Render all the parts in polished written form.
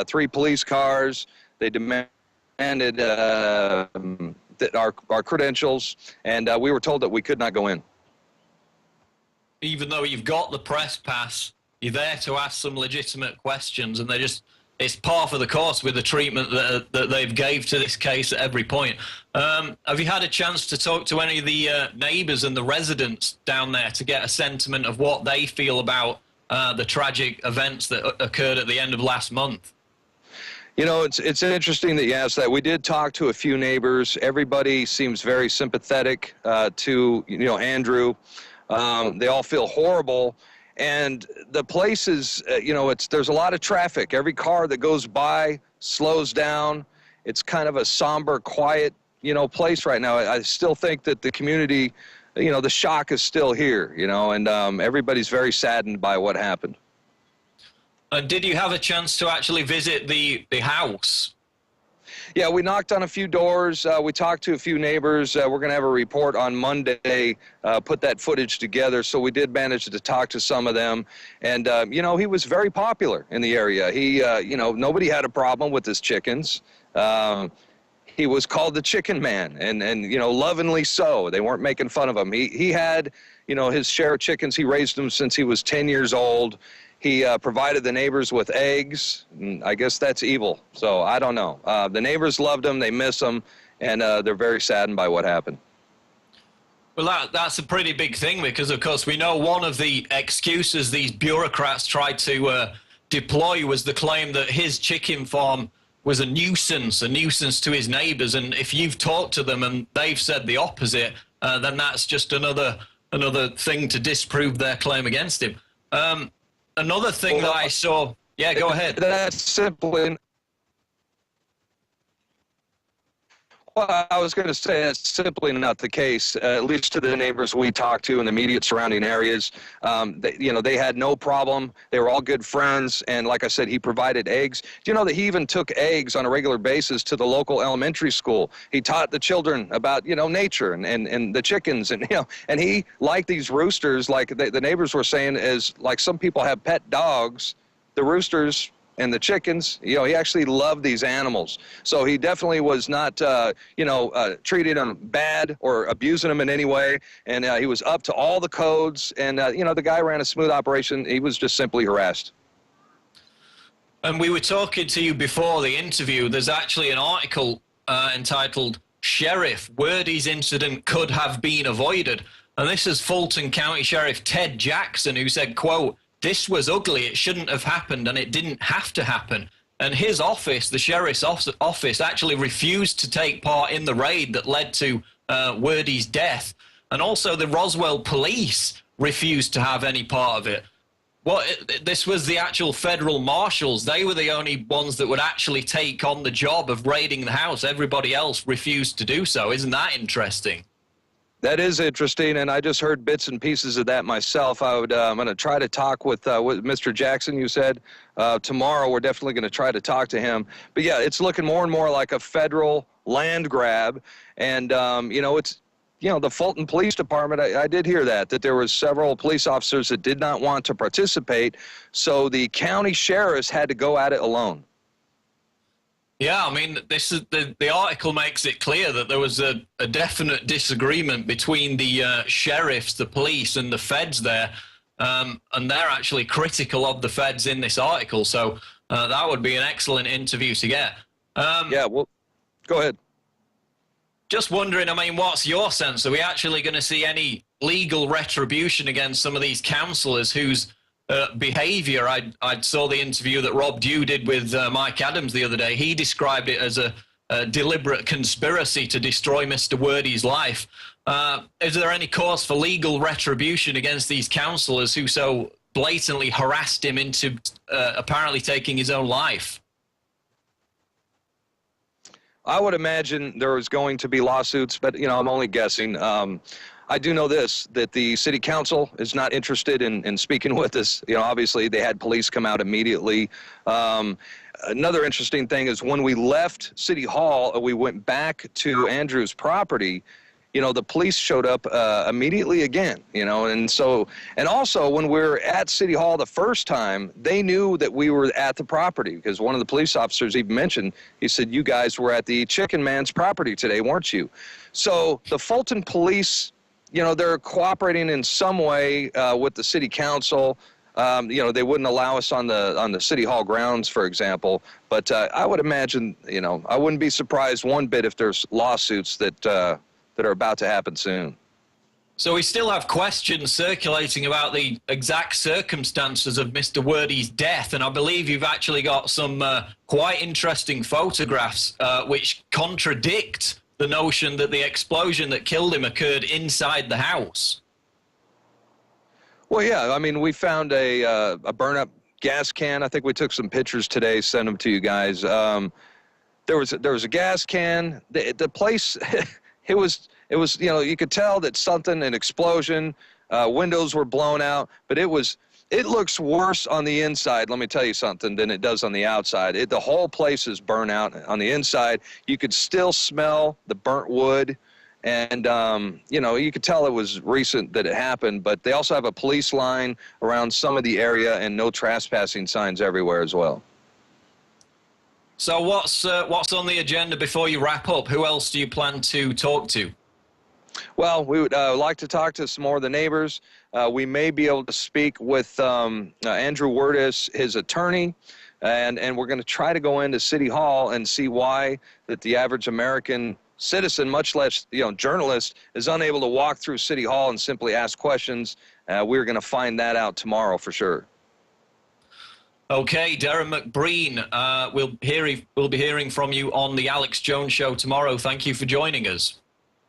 3 police cars. They demanded that our credentials, and we were told that we could not go in. Even though you've got the press pass, you're there to ask some legitimate questions, and it's par for the course with the treatment that they've gave to this case at every point. Have you had a chance to talk to any of the neighbors and the residents down there to get a sentiment of what they feel about the tragic events that occurred at the end of last month? You know, it's interesting that you asked that. We did talk to a few neighbors. Everybody seems very sympathetic to, Andrew. They all feel horrible. And the place is, there's a lot of traffic. Every car that goes by slows down. It's kind of a somber, quiet, place right now. I still think that the community, the shock is still here, and everybody's very saddened by what happened. Did you have a chance to actually visit the house? Yeah, we knocked on a few doors. We talked to a few neighbors. We're going to have a report on Monday, put that footage together. So we did manage to talk to some of them. And, he was very popular in the area. He, nobody had a problem with his chickens. He was called the Chicken Man, and lovingly so. They weren't making fun of him. He had, his share of chickens. He raised them since he was 10 years old. He provided the neighbors with eggs. I guess that's evil, so I don't know. The neighbors loved him, they miss him, and they're very saddened by what happened. Well, that's a pretty big thing, because, of course, we know one of the excuses these bureaucrats tried to deploy was the claim that his chicken farm was a nuisance to his neighbors, and if you've talked to them and they've said the opposite, then that's just another thing to disprove their claim against him. Another thing that I saw... Yeah, go ahead. That's simply... Well, I was going to say that's simply not the case, at least to the neighbors we talked to in the immediate surrounding areas. They had no problem. They were all good friends. And like I said, he provided eggs. Do you know that he even took eggs on a regular basis to the local elementary school? He taught the children about, nature and the chickens. And, and he liked these roosters, like the neighbors were saying, as like some people have pet dogs, the roosters and the chickens, he actually loved these animals. So he definitely was not, treating them bad or abusing them in any way. And he was up to all the codes. And, the guy ran a smooth operation. He was just simply harassed. And we were talking to you before the interview. There's actually an article entitled "Sheriff, Wordy's Incident Could Have Been Avoided." And this is Fulton County Sheriff Ted Jackson, who said, quote, "This was ugly, it shouldn't have happened, and it didn't have to happen." And his office, the sheriff's office, actually refused to take part in the raid that led to Wordy's death. And also the Roswell police refused to have any part of it. This was the actual federal marshals. They were the only ones that would actually take on the job of raiding the house. Everybody else refused to do so. Isn't that interesting? That is interesting, and I just heard bits and pieces of that myself. I'm going to try to talk with Mr. Jackson, you said. Tomorrow we're definitely going to try to talk to him. But, yeah, it's looking more and more like a federal land grab. And, it's, the Fulton Police Department, I did hear that there was several police officers that did not want to participate. So the county sheriffs had to go at it alone. Yeah, I mean, this is the article makes it clear that there was a definite disagreement between the sheriffs, the police, and the feds there, and they're actually critical of the feds in this article. So that would be an excellent interview to get. Yeah, well, go ahead. Just wondering, I mean, what's your sense? Are we actually going to see any legal retribution against some of these councillors whose behavior? I saw the interview that Rob Dew did with Mike Adams the other day. He described it as a deliberate conspiracy to destroy Mr. Wordy's life. Is there any cause for legal retribution against these councillors who so blatantly harassed him into apparently taking his own life? I would imagine there was going to be lawsuits, but, I'm only guessing. I do know this, that the city council is not interested in speaking with us. Obviously they had police come out immediately. Another interesting thing is when we left City Hall, we went back to Andrew's property. you know, the police showed up immediately again, you know, and so, and also when we were at City Hall the first time, they knew that we were at the property, because one of the police officers even mentioned, he said, you guys were at the Chicken Man's property today, weren't you? So the Fulton police, you know, they're cooperating in some way with the city council. You know, they wouldn't allow us on the City Hall grounds, for example. But I would imagine, you know, I wouldn't be surprised one bit if there's lawsuits that that are about to happen soon. So we still have questions circulating about the exact circumstances of Mr. Wordy's death, and I believe you've actually got some quite interesting photographs which contradict the notion that the explosion that killed him occurred inside the house. Well, yeah, I mean, we found a burn-up gas can. I think we took some pictures today, sent them to you guys. There was a gas can. The place, it was, you know, you could tell that something, an explosion, windows were blown out, but it looks worse on the inside, let me tell you something, than it does on the outside. The whole place is burnt out on the inside. You could still smell the burnt wood. And, you know, you could tell it was recent that it happened, but they also have a police line around some of the area and no trespassing signs everywhere as well. So what's on the agenda before you wrap up? Who else do you plan to talk to? Well, we would like to talk to some more of the neighbors. We may be able to speak with Andrew Wordis, his attorney, and we're going to try to go into City Hall and see why that the average American citizen, much less, you know, journalist, is unable to walk through City Hall and simply ask questions. We're going to find that out tomorrow for sure. Okay, Darren McBreen, we'll be hearing from you on the Alex Jones Show tomorrow. Thank you for joining us.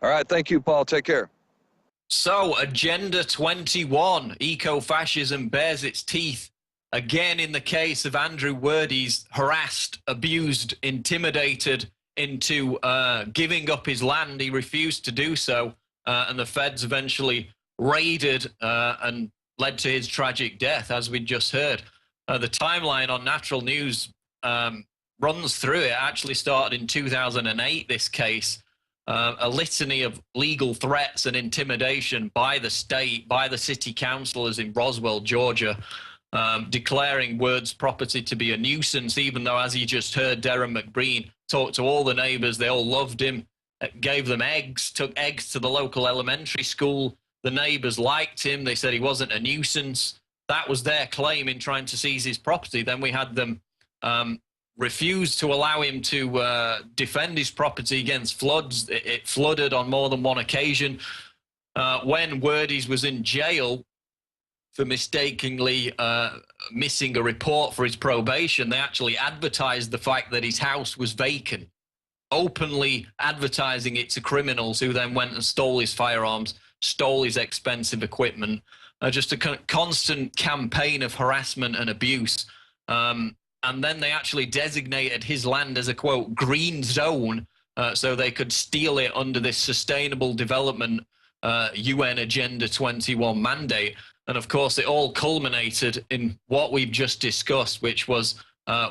All right, thank you, Paul. Take care. So, Agenda 21, eco-fascism bares its teeth again in the case of Andrew Wordy's harassed, abused, intimidated into giving up his land. He refused to do so, and the feds eventually raided and led to his tragic death, as we just heard. The timeline on Natural News runs through it. It actually started in 2008, this case. A litany of legal threats and intimidation by the state, by the city councillors in Roswell, Georgia, declaring Word's property to be a nuisance, even though, as you just heard, Darren McBreen talked to all the neighbors. They all loved him, gave them eggs, took eggs to the local elementary school. The neighbors liked him. They said he wasn't a nuisance. That was their claim in trying to seize his property. Then we had them refuse to allow him to defend his property against floods. It flooded on more than one occasion. When Wordy's was in jail for mistakenly missing a report for his probation, they actually advertised the fact that his house was vacant, openly advertising it to criminals who then went and stole his firearms, stole his expensive equipment. Just a constant campaign of harassment and abuse. And then they actually designated his land as a, quote, green zone, so they could steal it under this Sustainable Development UN Agenda 21 mandate. And of course, it all culminated in what we've just discussed, which was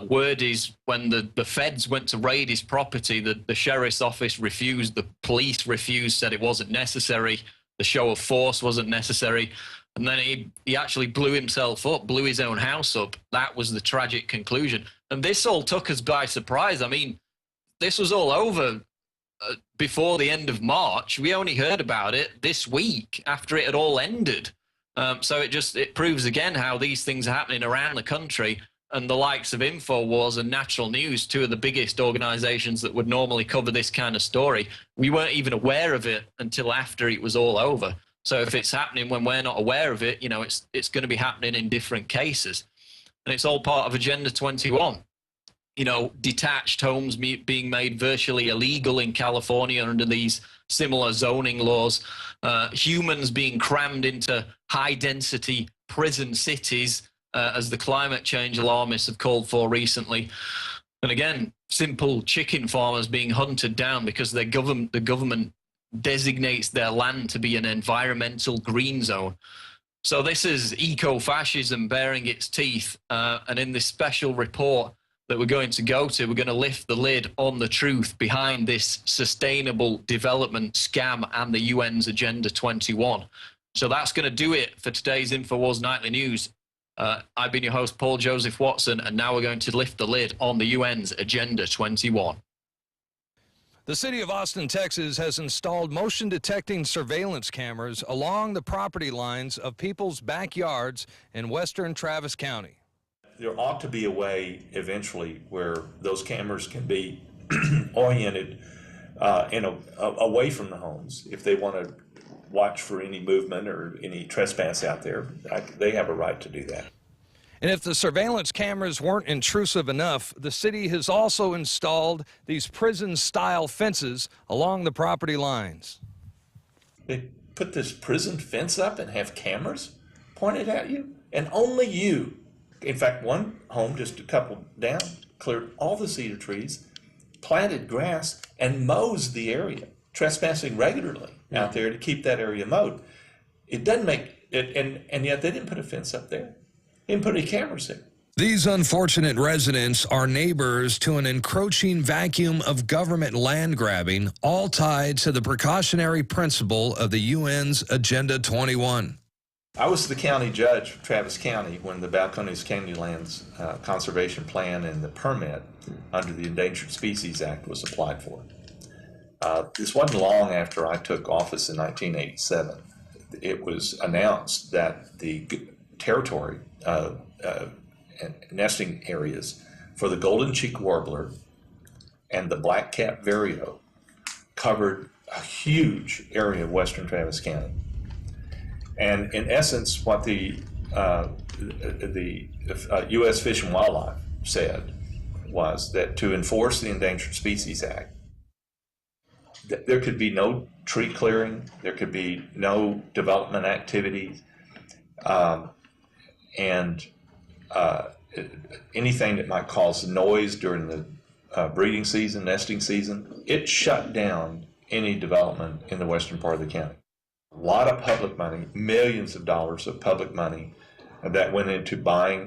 Wordy's, when the feds went to raid his property, the sheriff's office refused, the police refused, said it wasn't necessary, the show of force wasn't necessary. And then he actually blew himself up, blew his own house up. That was the tragic conclusion. And this all took us by surprise. I mean, this was all over before the end of March. We only heard about it this week after it had all ended. So it proves again how these things are happening around the country. And the likes of INFOWARS and Natural News, two of the biggest organizations that would normally cover this kind of story, we weren't even aware of it until after it was all over. So if it's happening when we're not aware of it, you know, it's going to be happening in different cases. And it's all part of Agenda 21. You know, detached homes being made virtually illegal in California under these similar zoning laws, humans being crammed into high-density prison cities, as the climate change alarmists have called for recently. And again, simple chicken farmers being hunted down because the government designates their land to be an environmental green zone. So this is eco-fascism bearing its teeth. And in this special report that we're going to go to. We're going to lift the lid on the truth behind this sustainable development scam and the UN's Agenda 21. So that's going to do it for today's InfoWars Nightly News. I've been your host, Paul Joseph Watson, and now we're going to lift the lid on the UN's Agenda 21. The city of Austin, Texas has installed motion detecting surveillance cameras along the property lines of people's backyards in western Travis County. There ought to be a way eventually where those cameras can be oriented away from the homes. If they want to watch for any movement or any trespass out there, they have a right to do that. And if the surveillance cameras weren't intrusive enough, the city has also installed these prison-style fences along the property lines. They put this prison fence up and have cameras pointed at you, and only you. In fact, one home just a couple down cleared all the cedar trees, planted grass, and mows the area, trespassing regularly out there to keep that area mowed. It doesn't make it, and yet they didn't put a fence up there. They didn't put any cameras there. These unfortunate residents are neighbors to an encroaching vacuum of government land grabbing, all tied to the precautionary principle of the UN's Agenda 21. I was the county judge of Travis County when the Balcones Canyonlands Conservation Plan and the permit under the Endangered Species Act was applied for. This wasn't long after I took office in 1987. It was announced that the territory and nesting areas for the golden cheek warbler and the black-capped vireo covered a huge area of western Travis County. And in essence, what the U.S. Fish and Wildlife said was that to enforce the Endangered Species Act, there could be no tree clearing, there could be no development activities, and anything that might cause noise during the breeding season, nesting season. It shut down any development in the western part of the county. A lot of public money, millions of dollars of public money that went into buying